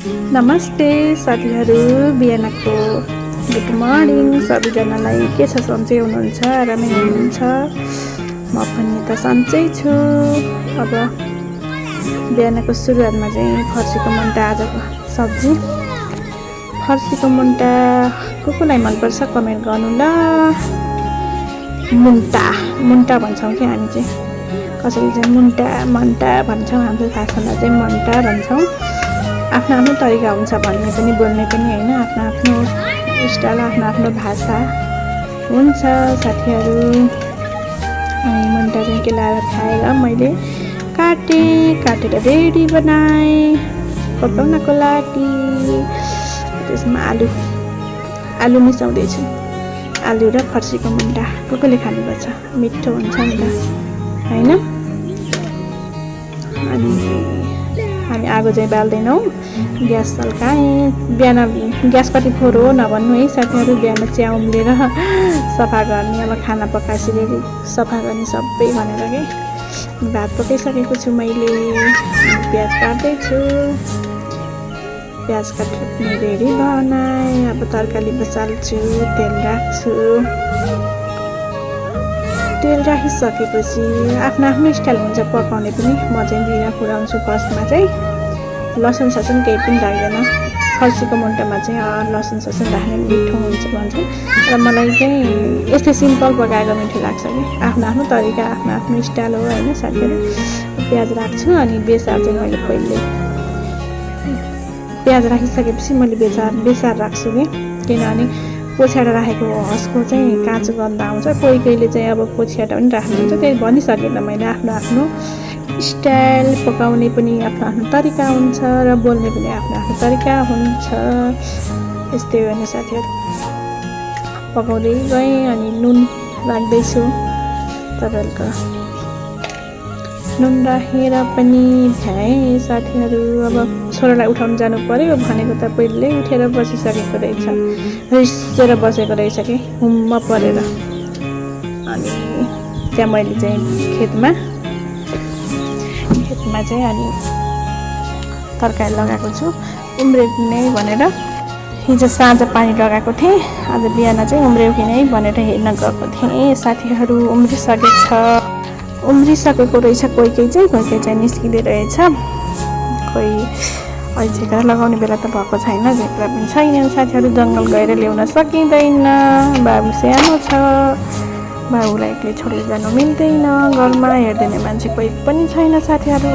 नमस्ते साथीहरू, बिहानको गुड मर्निङ सबैजनालाई। के छ, सन्चै हुनुहुन्छ? आरामै हुनुहुन्छ? म पनि त सन्चै छु। अब बिहानको सुरुवातमा चाहिँ फर्सीको मुन्टा, आजको सब्जी फर्सीको मुन्टा। कोलाई मनपर्छ कमेन्ट गर्नु ल। मुन्टा भन्छौँ कि हामी चाहिँ, कसैले चाहिँ मन्टा भन्छौँ, हाम्रो भाषामा चाहिँ मन्टा भन्छौँ। आफ्नो आफ्नो तरिका हुन्छ भन्ने पनि, बोल्ने पनि होइन। आफ्नो आफ्नो स्टाइल, आफ्नो आफ्नो भाषा हुन्छ साथीहरू। अनि मुन्टा चाहिँ केलाएर खाएर मैले काटेर रेडी बनाएँ पकाउनको लागि। त्यसमा आलु मिसाउँदैछु। आलु र फर्सीको मुन्टा कोले खानुपर्छ, मिठो हुन्छ नि त, होइन? अनि हामी आगो चाहिँ बाल्दैनौँ, ग्यास सल्काएँ। बिहान ग्यास कति फोहोर हो नभन्नु है साथीहरू। बिहान चिया उम्लेर सफा गर्ने, अब खाना पकाएपछि सफा गर्ने सबै भनेर के। भात पकाइसकेको छु मैले, प्याज काट्दैछु। प्याज काट्ने रेडी बनाएँ। अब तरकारी बसाल्छु, तेल राख्छु। तेल राखिसकेपछि आफ्नो आफ्नो स्टाइल हुन्छ पकाउने पनि। म चाहिँ जिरा पुऱ्याउँछु फर्स्टमा चाहिँ। लसुन ससुन केही पनि राख्दैन। फर्सीको मुन्टामा चाहिँ लसुन ससुन राख्ने मिठो हुन्छ भन्छ। र मलाई चाहिँ यस्तै सिम्पल पकाएको मिठो लाग्छ कि। आफ्नो आफ्नो तरिका, आफ्नो आफ्नो स्टाइल हो होइन साथीहरू। प्याज राख्छु अनि बेसार चाहिँ मैले पहिले प्याज राखिसकेपछि मैले बेसार राख्छु कि। किनभने पोछ्याएर राखेको हँसको चाहिँ काँचो गन्ध आउँछ। कहिले चाहिँ अब पोछ्याएर पनि राख्नुहुन्छ, त्यही भनिसकेन मैले। आफ्नो आफ्नो स्टाइल, पकाउने पनि आफ्नो आफ्नो तरिका हुन्छ र बोल्ने पनि आफ्नो आफ्नो तरिका हुन्छ। यस्तै हो नि साथीहरू। पकाउँदै गएँ अनि नुन राख्दैछु। तपाईँहरूको नुन राखेर पनि भ्याएँ साथीहरू। अब छोरालाई उठाउनु जानु पऱ्यो भनेको त पहिल्यै उठेर बसिसकेको रहेछ, रिसेर बसेको रहेछ कि हुम्म परेर। अनि त्यहाँ मैले चाहिँ खेतमा चाहिँ अनि तरकारी लगाएको छु उम्रेको नै भनेर। हिजो साँझ पानी लगाएको थिएँ, आज बिहान चाहिँ उम्रेको कि नै भनेर हेर्न गएको थिएँ साथीहरू। उम्रिसकेको रहेछ। कोही चाहिँ निस्किँदै रहेछ। कोही अहिले झिक्रा लगाउने बेला त भएको छैन, झिक्रा पनि छैन साथीहरू। जङ्गल गएर ल्याउन सकिँदैन, बाबु सानो छ, बाबुलाई एक्लै छोडेर जानु मिल्दैन। घरमा हेरिदिने मान्छे कोही पनि छैन साथीहरू।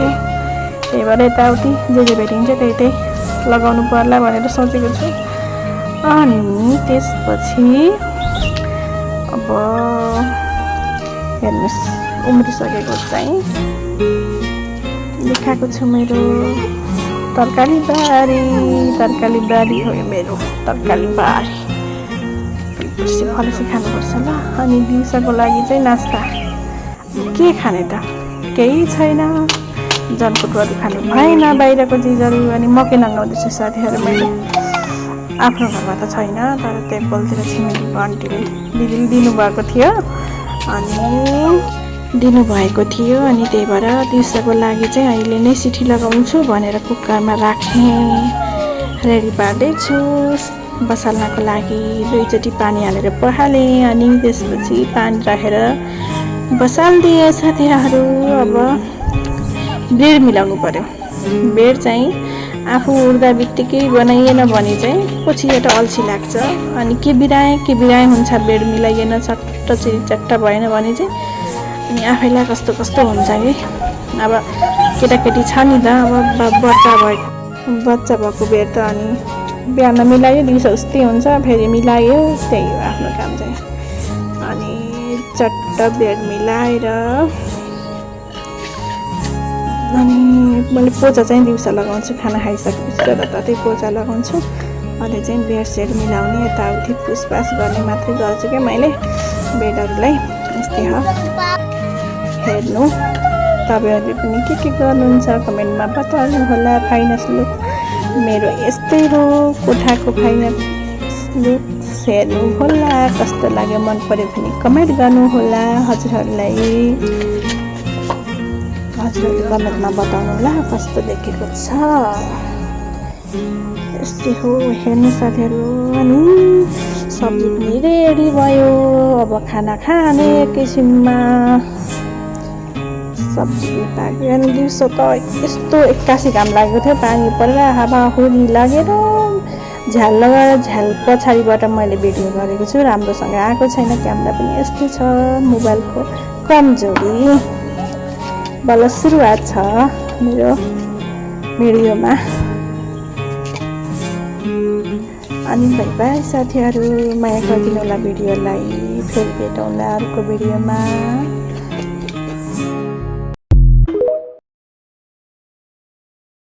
त्यही भएर यताउति जे भेटिन्छ त्यही लगाउनु पर्ला भनेर सोचेको छु। अनि त्यसपछि अब हेर्नुहोस्, उम्रिसकेको चाहिँ देखाएको छु। मेरो तरकारी बारी हो यो, मेरो तरकारी बारी। फलेसी खानुपर्छ ल। अनि दिउँसोको लागि चाहिँ नास्ता के खाने त, केही छैन। जलकुटहरू खानु भएन, बाहिरको चिजहरू। अनि मकै नगाउँदैछु साथीहरू मैले। आफ्नो घरमा त छैन, तर टेबलतिर छिमेकीको आन्टीले दिदीले दिनुभएको थियो। अनि त्यही भएर दिउँसोको लागि चाहिँ अहिले नै सिटी लगाउँछु भनेर कुकरमा राखेँ, रेडी पार्दैछु बसाल्नको लागि। 2 चोटि पानी हालेर पखालेँ अनि त्यसपछि पानी राखेर बसालिदिएँ साथीहरू। अब ब्रेड मिलाउनु पर्यो। ब्रेड चाहिँ आफू उड्दा बित्तिकै बनाइएन भने चाहिँ पछिबाट अल्छी लाग्छ। अनि के बिराए हुन्छ ब्रेड मिलाइएन, चट्टा भएन भने चाहिँ। अनि आफैलाई कस्तो हुन्छ कि। अब केटाकेटी छ नि त, अब बच्चा भएको बेर त अनि बिहान मिलायो, दिउँसो उस्तै हुन्छ, फेरि मिलायो, त्यही हो आफ्नो काम चाहिँ। अनि चट्ट ब्रेड मिलाएर अनि मैले पोचा चाहिँ दिउँसो लगाउँछु, खाना खाइसकेपछि जताततै पोचा लगाउँछु। अहिले चाहिँ बेडसेड मिलाउने, यताउति पुसपास गर्ने मात्रै गर्छु क्या मैले बेडहरूलाई। यस्तै हो। हेर्नु, तपाईँहरूले पनि के गर्नुहुन्छ कमेन्टमा बताउनु होला। फाइनेन्स लुक मेरो यस्तै हो, कोठाको फाइनेन्स लुक हेर्नु होला। कस्तो लाग्यो, मन पर्यो भने कमेन्ट गर्नु होला। हजुरहरूले कमेन्टमा बताउनु होला कस्तो देखेको छ। यस्तै हो हेर्नु साथीहरू। अनि सब्जी पनि रेडी भयो, अब खाना खाने एकैछिनमा। सब्जी पाक्यो अनि दिउँसो त यस्तो 81 घाम लागेको थियो, पानी परेर हावाहुरी लागेर झ्याल लगाएर झ्याल पछाडिबाट मैले भिडियो गरेको छु, राम्रोसँग आएको छैन। क्यामेरा पनि यस्तै छ, मोबाइलको कमजोरी। बल्ल सुरुवात छ मेरो भिडियोमा। अनि बाइ बाइ साथीहरू, माया गरिदिनु होला भिडियोलाई। फेरि भेटौँला अर्को भिडियोमा।